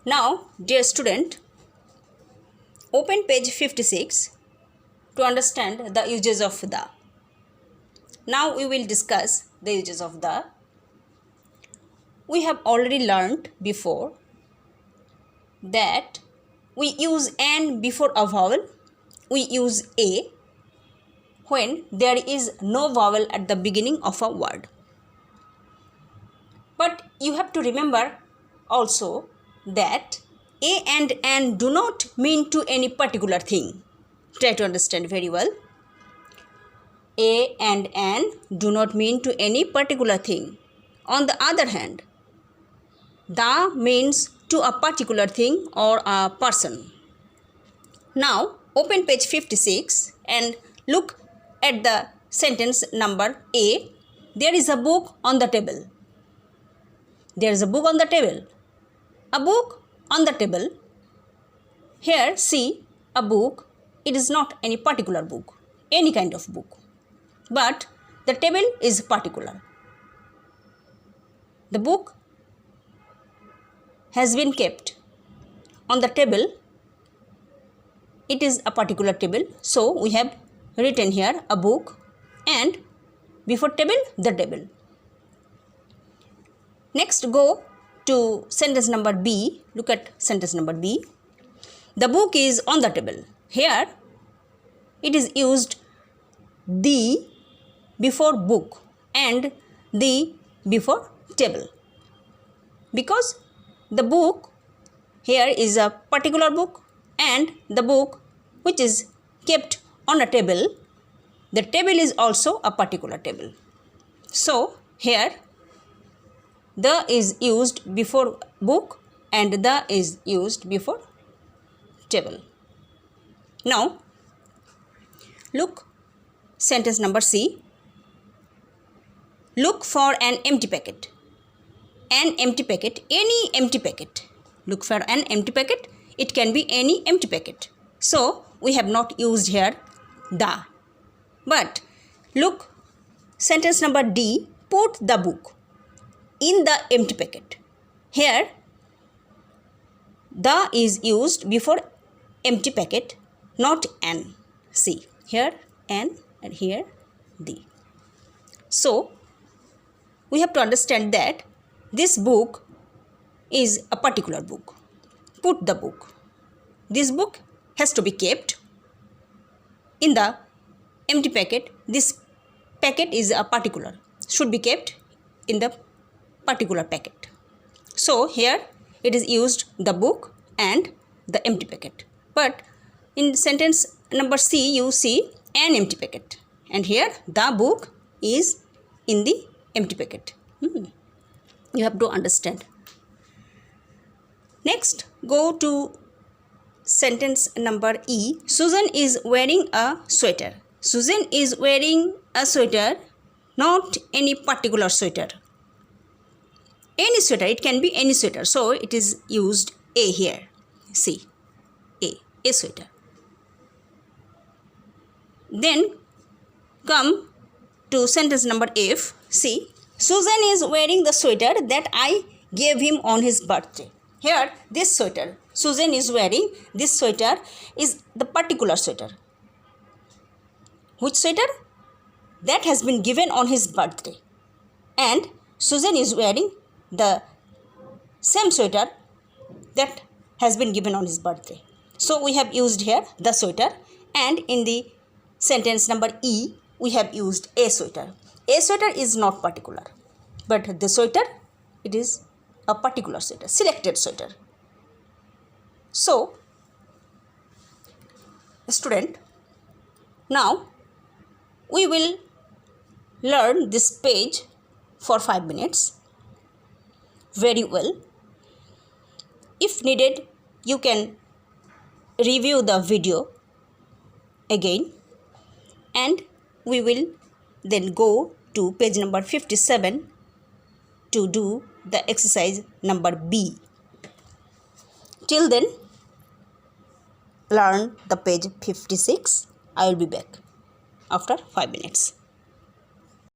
Now, dear student, open page 56 to understand the uses of the. Now we will discuss the uses of the. We have already learned before that we use an before a vowel. We use a when there is no vowel at the beginning of a word. But you have to remember also that a and an do not mean to any particular thing. Try to understand very well. A and an do not mean to any particular thing. On the other hand, the means to a particular thing or a person. Now, open page 56 and look at the sentence number A. There is a book on the table. There is a book on the table. A book on the table. Here, see, a book. It is not any particular book, any kind of book. But the table is particular. The book has been kept on the table. It is a particular table. So, we have written here a book and before table, the table. Next, go to sentence number B. Look at sentence number B. The book is on the table. Here, it is used the before book and the before table. Because the book here is a particular book and the book which is kept on a table, the table is also a particular table. So, here the is used before book and the is used before table. Now, look sentence number C. Look for an empty packet. An empty packet, any empty packet. Look for an empty packet. It can be any empty packet. So, we have not used here the. But, look sentence number D. Put the book in the empty packet. Here, the is used before empty packet, not an. See, here an and here the. So, we have to understand that this book is a particular book. Put the book. This book has to be kept in the empty packet. This packet is a particular. Should be kept in the particular packet. So, here it is used the book and the empty packet. But in sentence number C, you see an empty packet. And here the book is in the empty packet. You have to understand. Next, go to sentence number E. Susan is wearing a sweater. Susan is wearing a sweater, not any particular sweater. Any sweater, it can be any sweater. So, it is used A here. See, a sweater. Then, come to sentence number F. See, Susan is wearing the sweater that I gave him on his birthday. Here, this sweater, Susan is wearing, this sweater is the particular sweater. Which sweater? That has been given on his birthday. And Susan is wearing the same sweater that has been given on his birthday. So, we have used here the sweater, and in the sentence number E, we have used a sweater. A sweater is not particular, but the sweater, it is a particular sweater, selected sweater. So, student, now we will learn this page for 5 minutes very well. If needed, you can review the video again, and we will then go to page number 57 to do the exercise number B. Till then, learn the page 56. I will be back after 5 minutes.